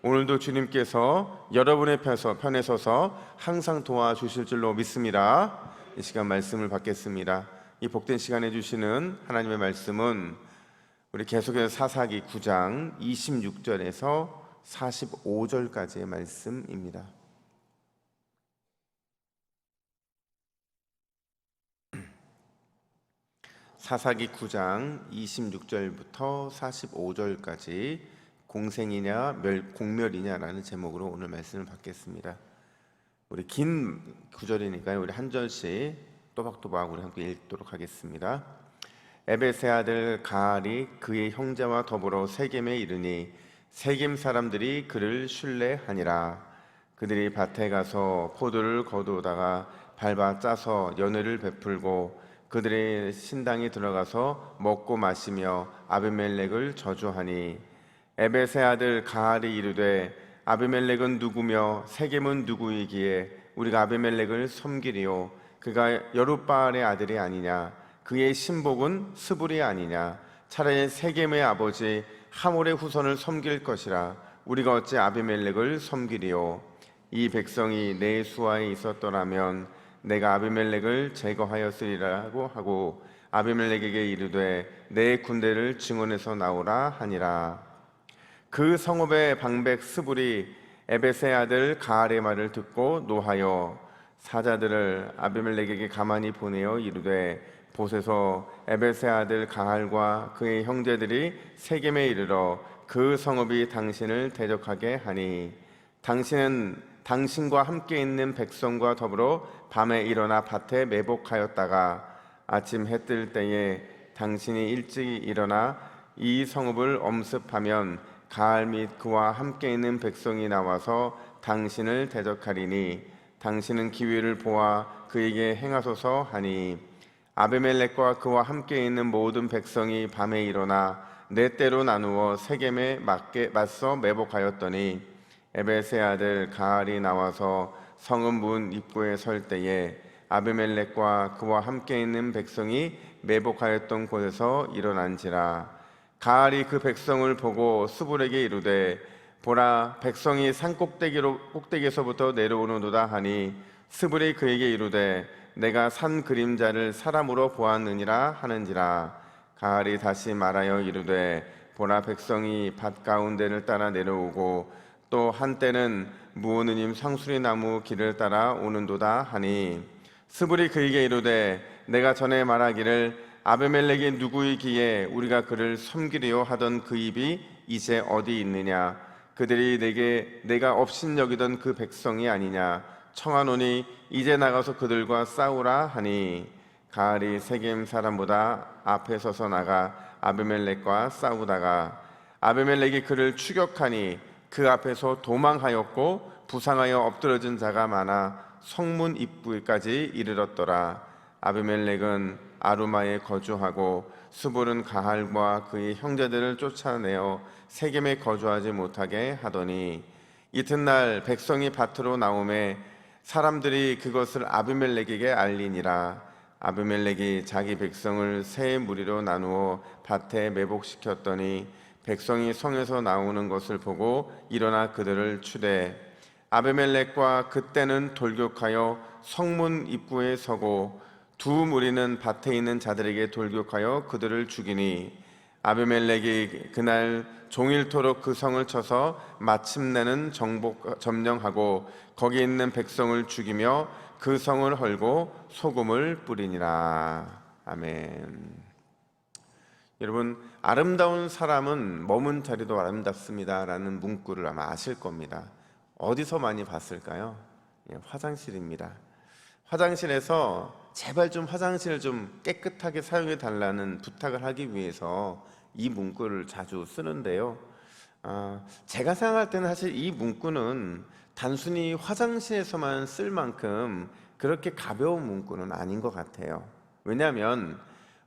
오늘도 주님께서 여러분의 편에 서서 항상 도와주실 줄로 믿습니다. 이 시간 말씀을 받겠습니다. 이 복된 시간에 주시는 하나님의 말씀은 우리 계속해서 사사기 9장 26절에서 45절까지의 말씀입니다. 사사기 9장 26절부터 45절까지 공생이냐 공멸이냐라는 제목으로 오늘 말씀을 받겠습니다. 우리 긴 구절이니까요, 우리 한 절씩 또박또박 우리 함께 읽도록 하겠습니다. 에벳의 아들 가알이 그의 형제와 더불어 세겜에 이르니 세겜 사람들이 그를 신뢰하니라. 그들이 밭에 가서 포도를 거두다가 밟아 짜서 연회를 베풀고 그들의 신당에 들어가서 먹고 마시며 아비멜렉을 저주하니 에벳의 아들 가알이 이르되 아비멜렉은 누구며 세겜은 누구이기에 우리가 아비멜렉을 섬기리요 그가 여룻바알의 아들이 아니냐 그의 신복은 스불이 아니냐 차라리 세겜의 아버지 하몰의 후손을 섬길 것이라 우리가 어찌 아비멜렉을 섬기리요 이 백성이 내 수하에 있었더라면 내가 아비멜렉을 제거하였으리라고 하고 아비멜렉에게 이르되 내 군대를 증원해서 나오라 하니라. 그 성읍의 방백 스불이 에벳의 아들 가알의 말을 듣고 노하여 사자들을 아비멜렉에게 가만히 보내어 이르되 보소서 에벳의 아들 가알과 그의 형제들이 세겜에 이르러 그 성읍이 당신을 대적하게 하니 당신은 당신과 함께 있는 백성과 더불어 밤에 일어나 밭에 매복하였다가 아침 해 뜰 때에 당신이 일찍 일어나 이 성읍을 엄습하면 가알 및 그와 함께 있는 백성이 나와서 당신을 대적하리니 당신은 기회를 보아 그에게 행하소서 하니 아비멜렉과 그와 함께 있는 모든 백성이 밤에 일어나 네 때로 나누어 세겜에 맞서 매복하였더니 에벳의 아들 가알이 나와서 성읍 문 입구에 설 때에 아비멜렉과 그와 함께 있는 백성이 매복하였던 곳에서 일어난지라. 가알이 그 백성을 보고 스불에게 이르되 보라 백성이 산 꼭대기에서부터 내려오는도다 하니 스불이 그에게 이르되 내가 산 그림자를 사람으로 보았느니라 하는지라. 가알이 다시 말하여 이르되 보라 백성이 밭 가운데를 따라 내려오고 또 한때는 무오느님 상수리 나무 길을 따라 오는도다 하니 스불이 그에게 이르되 내가 전에 말하기를 아비멜렉이 누구이기에 우리가 그를 섬기려 하던 그 입이 이제 어디 있느냐 그들이 내가 업신여기던 그 백성이 아니냐 청하노니 이제 나가서 그들과 싸우라 하니 가알이 세겜 사람보다 앞에 서서 나가 아비멜렉과 싸우다가 아비멜렉이 그를 추격하니 그 앞에서 도망하였고 부상하여 엎드러진 자가 많아 성문 입구까지 이르렀더라. 아비멜렉은 아루마에 거주하고 스불은 가할과 그의 형제들을 쫓아내어 세겜에 거주하지 못하게 하더니 이튿날 백성이 밭으로 나오매 사람들이 그것을 아비멜렉에게 알리니라. 아비멜렉이 자기 백성을 세 무리로 나누어 밭에 매복시켰더니 백성이 성에서 나오는 것을 보고 일어나 그들을 추대 아비멜렉과 그때는 돌격하여 성문 입구에 서고 두 무리는 밭에 있는 자들에게 돌격하여 그들을 죽이니 아비멜렉이 그날 종일토록 그 성을 쳐서 마침내는 점령하고 거기 있는 백성을 죽이며 그 성을 헐고 소금을 뿌리니라. 아멘. 여러분, 아름다운 사람은 머문 자리도 아름답습니다 라는 문구를 아마 아실 겁니다. 어디서 많이 봤을까요? 화장실입니다. 화장실에서 제발 좀 화장실을 좀 깨끗하게 사용해 달라는 부탁을 하기 위해서 이 문구를 자주 쓰는데요. 제가 생각할 때는 사실 이 문구는 단순히 화장실에서만 쓸 만큼 그렇게 가벼운 문구는 아닌 것 같아요. 왜냐하면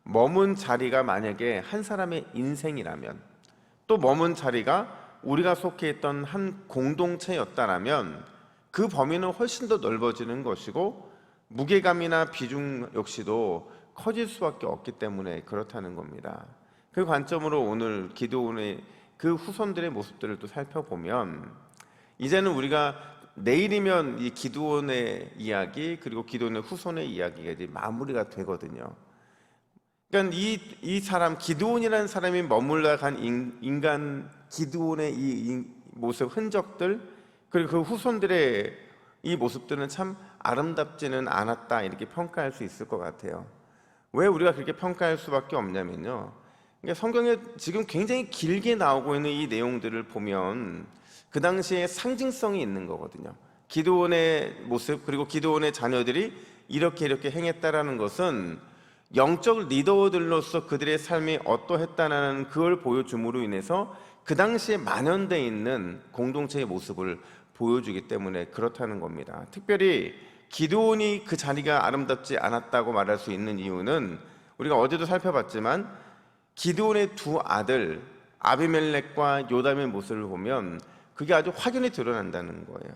머문 자리가 만약에 한 사람의 인생이라면 또 머문 자리가 우리가 속해 있던 한 공동체였다라면 그 범위는 훨씬 더 넓어지는 것이고 무게감이나 비중 역시도 커질 수밖에 없기 때문에 그렇다는 겁니다. 그 관점으로 오늘 기도원의 그 후손들의 모습들을 또 살펴보면 이제는 우리가 내일이면 이 기드온의 이야기 그리고 기드온의 후손의 이야기가 이제 마무리가 되거든요. 그러니까 이 사람 기드온이라는 사람이 머물러 간 인간 기드온의 이 모습 흔적들 그리고 그 후손들의 이 모습들은 참 아름답지는 않았다 이렇게 평가할 수 있을 것 같아요. 왜 우리가 그렇게 평가할 수밖에 없냐면요. 그러니까 성경에 지금 굉장히 길게 나오고 있는 이 내용들을 보면 그 당시에 상징성이 있는 거거든요. 기드온의 모습 그리고 기드온의 자녀들이 이렇게 행했다라는 것은 영적 리더들로서 그들의 삶이 어떠했다는 그걸 보여줌으로 인해서 그 당시에 만연되어 있는 공동체의 모습을 보여주기 때문에 그렇다는 겁니다. 특별히 기드온이 그 자리가 아름답지 않았다고 말할 수 있는 이유는 우리가 어제도 살펴봤지만 기드온의 두 아들 아비멜렉과 요담의 모습을 보면 그게 아주 확연히 드러난다는 거예요.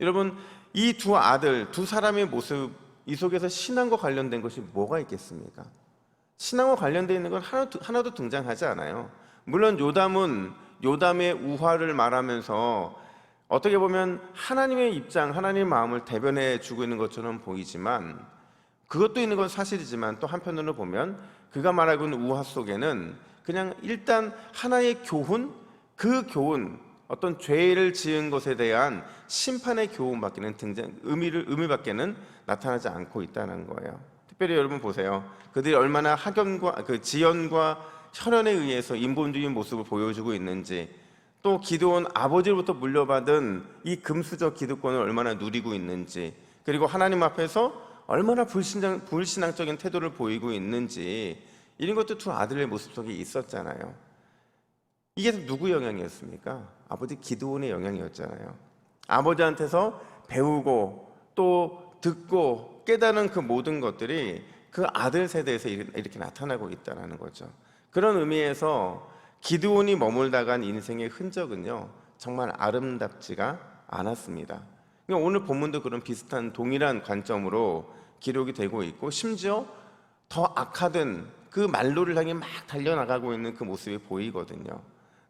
여러분, 이 두 아들, 두 사람의 모습 이 속에서 신앙과 관련된 것이 뭐가 있겠습니까? 신앙과 관련되어 있는 건 하나도 등장하지 않아요. 물론 요담은 요담의 우화를 말하면서 어떻게 보면 하나님의 입장, 하나님의 마음을 대변해 주고 있는 것처럼 보이지만 그것도 있는 건 사실이지만 또 한편으로 보면 그가 말하고 있는 우화 속에는 그냥 일단 하나의 교훈, 그 교훈, 어떤 죄를 지은 것에 대한 심판의 교훈밖에는 의미밖에는 나타나지 않고 있다는 거예요. 특별히 여러분 보세요. 그들이 얼마나 학연과 지연과 혈연에 의해서 인본주의 모습을 보여주고 있는지, 또 기드온 아버지로부터 물려받은 이 금수저 기득권을 얼마나 누리고 있는지, 그리고 하나님 앞에서 얼마나 불신앙적인 태도를 보이고 있는지, 이런 것도 두 아들의 모습 속에 있었잖아요. 이게 누구 영향이었습니까? 아버지 기드온의 영향이었잖아요. 아버지한테서 배우고 또 듣고 깨달은 그 모든 것들이 그 아들 세대에서 이렇게 나타나고 있다는 거죠. 그런 의미에서 기드온이 머물다 간 인생의 흔적은요, 정말 아름답지가 않았습니다. 그러니까 오늘 본문도 그런 비슷한 동일한 관점으로 기록이 되고 있고, 심지어 더 악화된 그 말로를 향해 막 달려나가고 있는 그 모습이 보이거든요.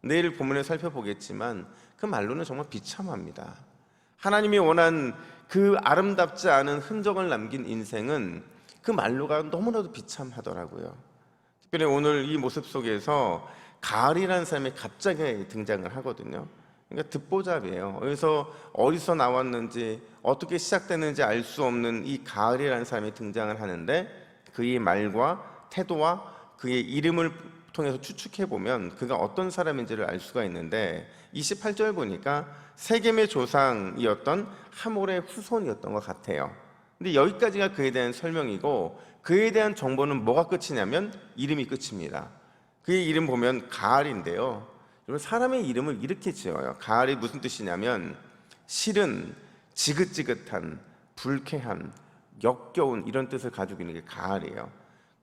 내일 본문에 살펴보겠지만 그 말로는 정말 비참합니다. 하나님이 원한 그 아름답지 않은 흔적을 남긴 인생은 그 말로가 너무나도 비참하더라고요. 특별히 오늘 이 모습 속에서 가을이라는 사람이 갑자기 등장을 하거든요. 그러니까 듣보잡이에요. 그래서 어디서 나왔는지 어떻게 시작됐는지 알 수 없는 이 가을이라는 사람이 등장을 하는데, 그의 말과 태도와 그의 이름을 통해서 추측해보면 그가 어떤 사람인지를 알 수가 있는데, 28절 보니까 세겜의 조상이었던 하몰의 후손이었던 것 같아요. 근데 여기까지가 그에 대한 설명이고, 그에 대한 정보는 뭐가 끝이냐면 이름이 끝입니다. 그의 이름 보면 가알인데요, 사람의 이름을 이렇게 지어요. 가알이 무슨 뜻이냐면 싫은, 지긋지긋한, 불쾌한, 역겨운 이런 뜻을 가지고 있는 게 가알이에요.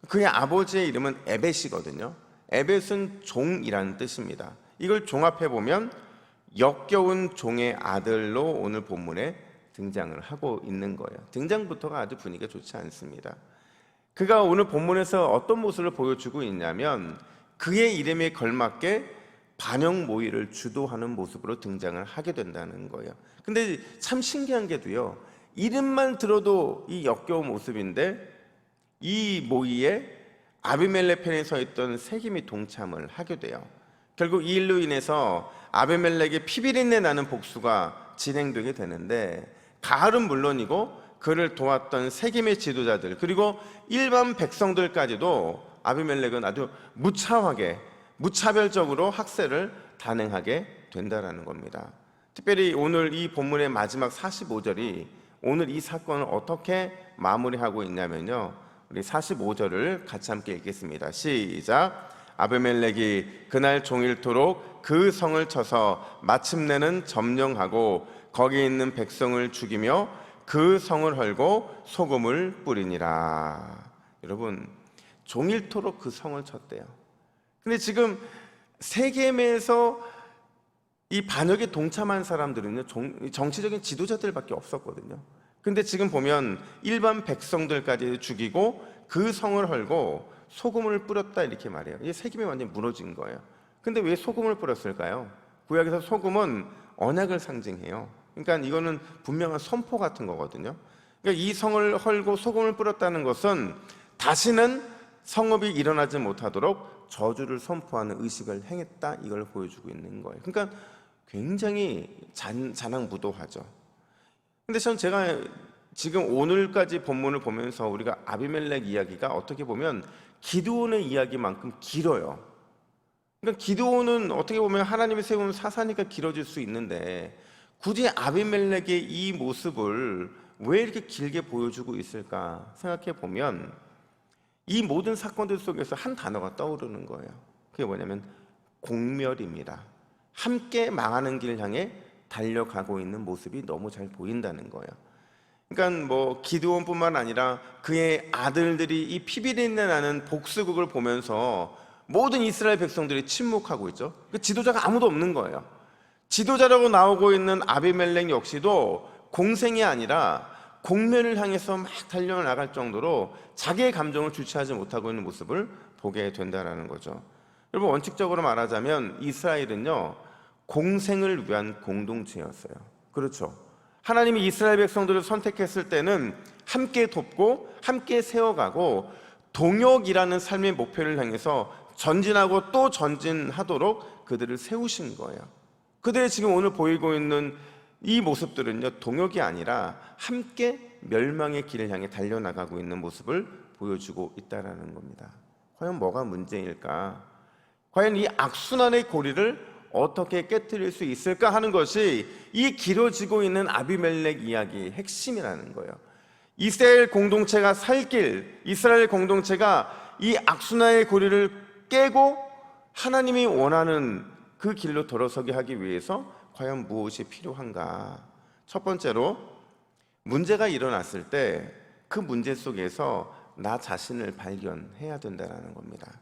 그의 아버지의 이름은 에벳이거든요. 에벳은 종이라는 뜻입니다. 이걸 종합해보면 역겨운 종의 아들로 오늘 본문에 등장을 하고 있는 거예요. 등장부터가 아주 분위기가 좋지 않습니다. 그가 오늘 본문에서 어떤 모습을 보여주고 있냐면 그의 이름에 걸맞게 반역 모의를 주도하는 모습으로 등장을 하게 된다는 거예요. 근데 참 신기한 게도요, 이름만 들어도 이 역겨운 모습인데 이 모의에 아비멜렉 편에 서 있던 세겜이 동참을 하게 돼요. 결국 이 일로 인해서 아비멜렉의 피비린내 나는 복수가 진행되게 되는데, 가알은 물론이고 그를 도왔던 세겜의 지도자들 그리고 일반 백성들까지도 아비멜렉은 아주 무차별적으로 학살을 단행하게 된다는 겁니다. 특별히 오늘 이 본문의 마지막 45절이 오늘 이 사건을 어떻게 마무리하고 있냐면요, 우리 45절을 같이 함께 읽겠습니다. 시작. 아비멜렉이 그날 종일토록 그 성을 쳐서 마침내는 점령하고 거기 있는 백성을 죽이며 그 성을 헐고 소금을 뿌리니라. 여러분, 종일토록 그 성을 쳤대요. 근데 지금 세겜에서 이 반역에 동참한 사람들은요, 정치적인 지도자들밖에 없었거든요. 근데 지금 보면 일반 백성들까지 죽이고 그 성을 헐고 소금을 뿌렸다 이렇게 말해요. 이게 세겜이 완전히 무너진 거예요. 근데 왜 소금을 뿌렸을까요? 구약에서 소금은 언약을 상징해요. 그러니까 이거는 분명한 선포 같은 거거든요. 그러니까 이 성을 헐고 소금을 뿌렸다는 것은 다시는 성읍이 일어나지 못하도록 저주를 선포하는 의식을 행했다, 이걸 보여주고 있는 거예요. 그러니까 굉장히 잔황부도하죠. 근데 제가 지금 오늘까지 본문을 보면서 우리가 아비멜렉 이야기가 어떻게 보면 기드온의 이야기만큼 길어요. 그러니까 기드온은 어떻게 보면 하나님이 세운 사사니까 길어질 수 있는데 굳이 아비멜렉의 이 모습을 왜 이렇게 길게 보여주고 있을까 생각해 보면 이 모든 사건들 속에서 한 단어가 떠오르는 거예요. 그게 뭐냐면 공멸입니다. 함께 망하는 길을 향해 달려가고 있는 모습이 너무 잘 보인다는 거예요. 그러니까 뭐 기드온뿐만 아니라 그의 아들들이 이 피비린내 나는 복수극을 보면서 모든 이스라엘 백성들이 침묵하고 있죠. 그 지도자가 아무도 없는 거예요. 지도자라고 나오고 있는 아비멜렉 역시도 공생이 아니라 공멸을 향해서 막 달려나갈 정도로 자기의 감정을 주체하지 못하고 있는 모습을 보게 된다는 거죠. 여러분, 원칙적으로 말하자면 이스라엘은요, 공생을 위한 공동체였어요. 그렇죠. 하나님이 이스라엘 백성들을 선택했을 때는 함께 돕고 함께 세워가고 동역이라는 삶의 목표를 향해서 전진하고 또 전진하도록 그들을 세우신 거예요. 그들이 지금 오늘 보이고 있는 이 모습들은요, 동역이 아니라 함께 멸망의 길을 향해 달려나가고 있는 모습을 보여주고 있다는 겁니다. 과연 뭐가 문제일까? 과연 이 악순환의 고리를 어떻게 깨트릴 수 있을까 하는 것이 이 길어지고 있는 아비멜렉 이야기의 핵심이라는 거예요. 이스라엘 공동체가 살 길, 이스라엘 공동체가 이 악순환의 고리를 깨고 하나님이 원하는 그 길로 돌아서게 하기 위해서 과연 무엇이 필요한가? 첫 번째로, 문제가 일어났을 때 그 문제 속에서 나 자신을 발견해야 된다는 겁니다.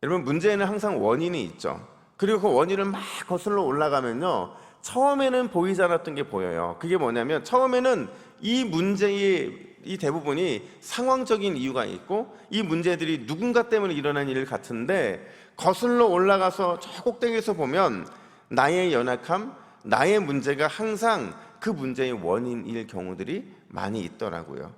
여러분, 문제에는 항상 원인이 있죠. 그리고 그 원인을 막 거슬러 올라가면요, 처음에는 보이지 않았던 게 보여요. 그게 뭐냐면 처음에는 이 문제의 이 대부분이 상황적인 이유가 있고 이 문제들이 누군가 때문에 일어난 일 같은데 거슬러 올라가서 저 꼭대기에서 보면 나의 연약함, 나의 문제가 항상 그 문제의 원인일 경우들이 많이 있더라고요.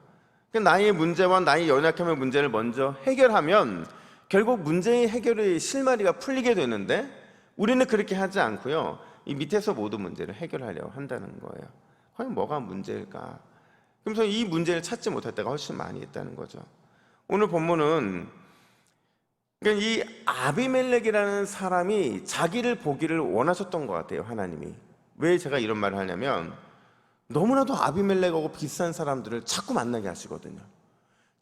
나의 문제와 나의 연약함의 문제를 먼저 해결하면 결국 문제의 해결의 실마리가 풀리게 되는데 우리는 그렇게 하지 않고요, 이 밑에서 모든 문제를 해결하려고 한다는 거예요. 과연 뭐가 문제일까? 그러면서 이 문제를 찾지 못할 때가 훨씬 많이 있다는 거죠. 오늘 본문은 이 아비멜렉이라는 사람이 자기를 보기를 원하셨던 것 같아요, 하나님이. 왜 제가 이런 말을 하냐면 너무나도 아비멜렉하고 비슷한 사람들을 자꾸 만나게 하시거든요.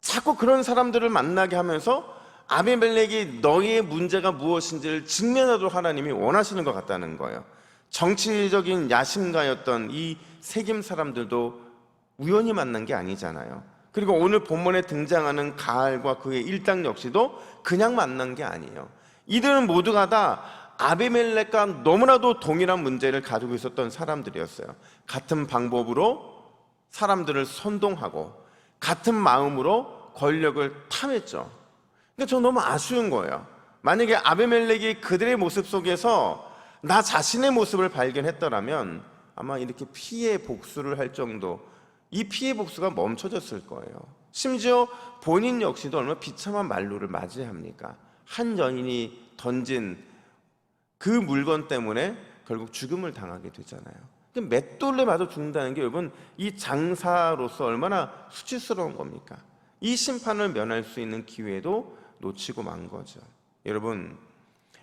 자꾸 그런 사람들을 만나게 하면서 아비멜렉이 너희의 문제가 무엇인지를 직면하도록 하나님이 원하시는 것 같다는 거예요. 정치적인 야심가였던 이 세겜 사람들도 우연히 만난 게 아니잖아요. 그리고 오늘 본문에 등장하는 가알과 그의 일당 역시도 그냥 만난 게 아니에요. 이들은 모두가 다 아비멜렉과 너무나도 동일한 문제를 가지고 있었던 사람들이었어요. 같은 방법으로 사람들을 선동하고 같은 마음으로 권력을 탐했죠. 그러니까 저 너무 아쉬운 거예요. 만약에 아비멜렉이 그들의 모습 속에서 나 자신의 모습을 발견했더라면 아마 이렇게 피해 복수를 할 정도, 이 피해 복수가 멈춰졌을 거예요. 심지어 본인 역시도 얼마나 비참한 말로를 맞이합니까? 한 여인이 던진 그 물건 때문에 결국 죽음을 당하게 되잖아요. 맷돌에 맞아 죽는다는 게 여러분, 이 장사로서 얼마나 수치스러운 겁니까? 이 심판을 면할 수 있는 기회도 놓치고 만 거죠. 여러분,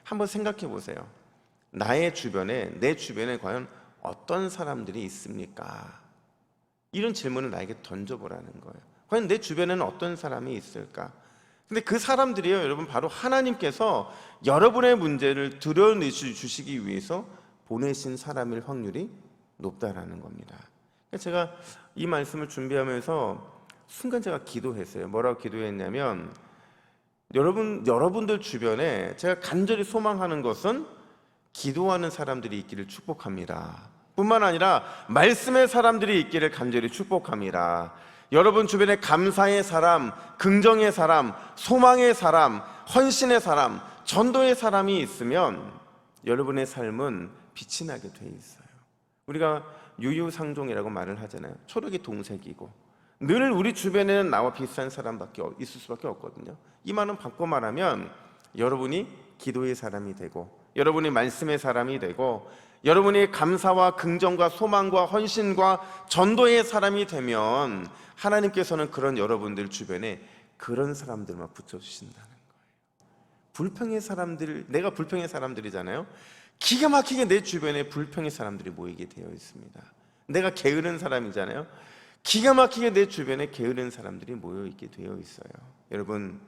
한번 생각해 보세요. 나의 주변에, 내 주변에 과연 어떤 사람들이 있습니까? 이런 질문을 나에게 던져보라는 거예요. 과연 내 주변에는 어떤 사람이 있을까? 근데 그 사람들이요, 여러분, 바로 하나님께서 여러분의 문제를 들여주시기 위해서 보내신 사람일 확률이 높다라는 겁니다. 제가 이 말씀을 준비하면서 순간 제가 기도했어요. 뭐라고 기도했냐면, 여러분들 주변에 제가 간절히 소망하는 것은 기도하는 사람들이 있기를 축복합니다. 뿐만 아니라 말씀의 사람들이 있기를 간절히 축복합니다. 여러분 주변에 감사의 사람, 긍정의 사람, 소망의 사람, 헌신의 사람, 전도의 사람이 있으면 여러분의 삶은 빛이 나게 돼 있어요. 우리가 유유상종이라고 말을 하잖아요. 초록이 동색이고 늘 우리 주변에는 나와 비슷한 사람밖에 있을 수밖에 없거든요. 이 말은 바꿔 말하면 여러분이 기도의 사람이 되고 여러분이 말씀의 사람이 되고 여러분이 감사와 긍정과 소망과 헌신과 전도의 사람이 되면 하나님께서는 그런 여러분들 주변에 그런 사람들만 붙여주신다는 거예요. 불평의 사람들, 내가 불평의 사람들이잖아요. 기가 막히게 내 주변에 불평의 사람들이 모이게 되어 있습니다. 내가 게으른 사람이잖아요. 기가 막히게 내 주변에 게으른 사람들이 모여있게 되어 있어요. 여러분,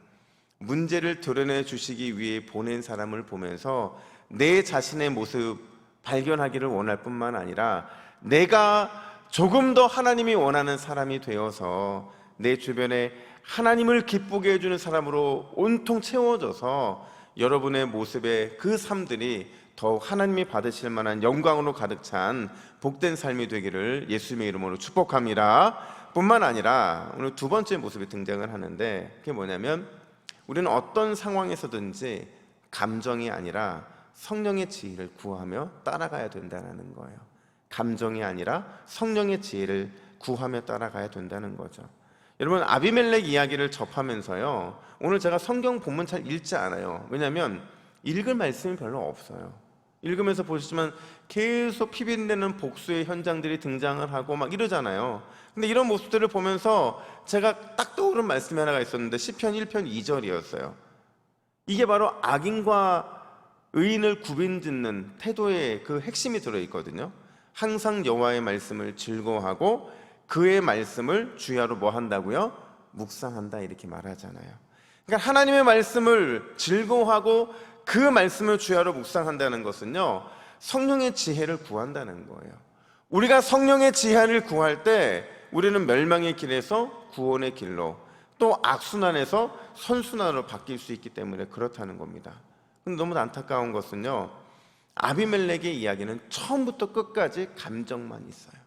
문제를 드러내 주시기 위해 보낸 사람을 보면서 내 자신의 모습 발견하기를 원할 뿐만 아니라 내가 조금 더 하나님이 원하는 사람이 되어서 내 주변에 하나님을 기쁘게 해주는 사람으로 온통 채워져서 여러분의 모습에 그 삶들이 더욱 하나님이 받으실 만한 영광으로 가득 찬 복된 삶이 되기를 예수님의 이름으로 축복합니다. 뿐만 아니라 오늘 두 번째 모습이 등장을 하는데 그게 뭐냐면 우리는 어떤 상황에서든지 감정이 아니라 성령의 지혜를 구하며 따라가야 된다는 거예요. 감정이 아니라 성령의 지혜를 구하며 따라가야 된다는 거죠. 여러분, 아비멜렉 이야기를 접하면서요, 오늘 제가 성경 본문 잘 읽지 않아요. 왜냐하면 읽을 말씀이 별로 없어요. 읽으면서 보시지만 계속 피비린내는 복수의 현장들이 등장을 하고 막 이러잖아요. 근데 이런 모습들을 보면서 제가 딱 떠오른 말씀이 하나가 있었는데 시편 1편 2절이었어요. 이게 바로 악인과 의인을 구분짓는 태도의 그 핵심이 들어있거든요. 항상 여호와의 말씀을 즐거워하고 그의 말씀을 주야로 뭐 한다고요? 묵상한다 이렇게 말하잖아요. 그러니까 하나님의 말씀을 즐거워하고 그 말씀을 주야로 묵상한다는 것은요, 성령의 지혜를 구한다는 거예요. 우리가 성령의 지혜를 구할 때 우리는 멸망의 길에서 구원의 길로, 또 악순환에서 선순환으로 바뀔 수 있기 때문에 그렇다는 겁니다. 근데 너무 안타까운 것은요, 아비멜렉의 이야기는 처음부터 끝까지 감정만 있어요.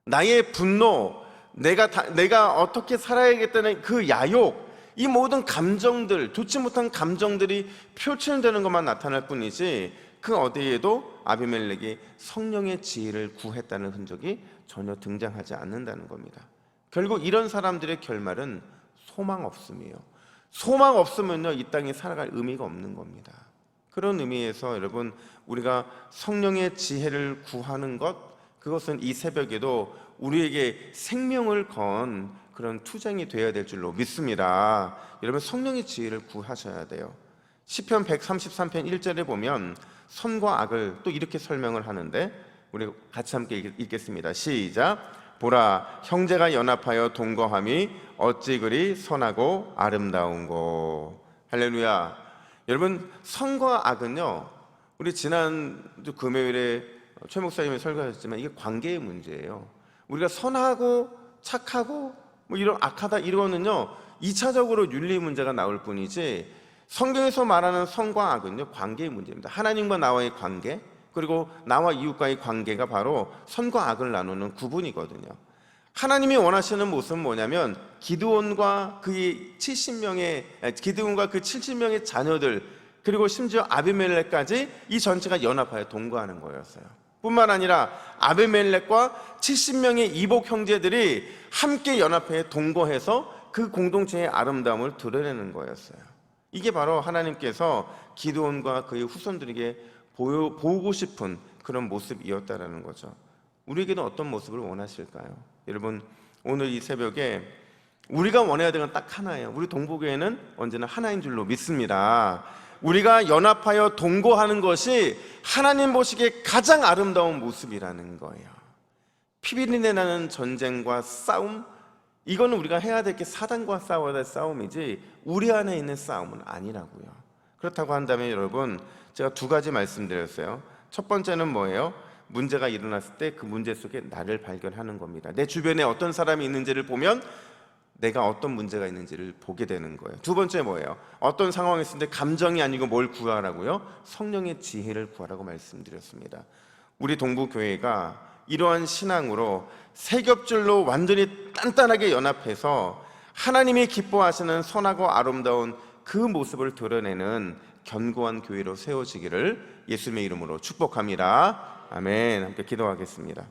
나의 분노, 내가 어떻게 살아야겠다는 그 야욕, 이 모든 감정들, 좋지 못한 감정들이 표출되는 것만 나타날 뿐이지 그 어디에도 아비멜렉이 성령의 지혜를 구했다는 흔적이 전혀 등장하지 않는다는 겁니다. 결국 이런 사람들의 결말은 소망 없음이에요. 소망 없으면요, 이 땅에 살아갈 의미가 없는 겁니다. 그런 의미에서 여러분, 우리가 성령의 지혜를 구하는 것, 그것은 이 새벽에도 우리에게 생명을 건 그런 투쟁이 되어야 될 줄로 믿습니다. 여러분, 성령의 지혜를 구하셔야 돼요. 시편 133편 1절에 보면 선과 악을 또 이렇게 설명을 하는데 우리 같이 함께 읽겠습니다. 시작. 보라, 형제가 연합하여 동거함이 어찌 그리 선하고 아름다운고. 할렐루야. 여러분, 선과 악은요, 우리 지난 금요일에 최 목사님이 설교하셨지만 이게 관계의 문제예요. 우리가 선하고 착하고 뭐 이런 악하다 이거는요 2차적으로 윤리 문제가 나올 뿐이지 성경에서 말하는 선과 악은요 관계의 문제입니다. 하나님과 나와의 관계, 그리고 나와 이웃과의 관계가 바로 선과 악을 나누는 구분이거든요. 하나님이 원하시는 모습은 뭐냐면 기드온과 그 70명의 자녀들, 그리고 심지어 아비멜렉까지 이 전체가 연합하여 동거하는 거였어요. 뿐만 아니라 아비멜렉과 70명의 이복 형제들이 함께 연합해 동거해서 그 공동체의 아름다움을 드러내는 거였어요. 이게 바로 하나님께서 기드온과 그의 후손들에게 보고 싶은 그런 모습이었다라는 거죠. 우리에게는 어떤 모습을 원하실까요? 여러분, 오늘 이 새벽에 우리가 원해야 되는 건 딱 하나예요. 우리 동부교회는 언제나 하나인 줄로 믿습니다. 우리가 연합하여 동거하는 것이 하나님 보시기에 가장 아름다운 모습이라는 거예요. 피비린내 나는 전쟁과 싸움, 이거는 우리가 해야 될 게 사단과 싸워야 될 싸움이지 우리 안에 있는 싸움은 아니라고요. 그렇다고 한다면 여러분, 제가 두 가지 말씀드렸어요. 첫 번째는 뭐예요? 문제가 일어났을 때 그 문제 속에 나를 발견하는 겁니다. 내 주변에 어떤 사람이 있는지를 보면 내가 어떤 문제가 있는지를 보게 되는 거예요. 두 번째 뭐예요? 어떤 상황에 있을 때 감정이 아니고 뭘 구하라고요? 성령의 지혜를 구하라고 말씀드렸습니다. 우리 동부교회가 이러한 신앙으로 세 겹줄로 완전히 단단하게 연합해서 하나님이 기뻐하시는 선하고 아름다운 그 모습을 드러내는 견고한 교회로 세워지기를 예수님의 이름으로 축복합니다. 아멘. 함께 기도하겠습니다.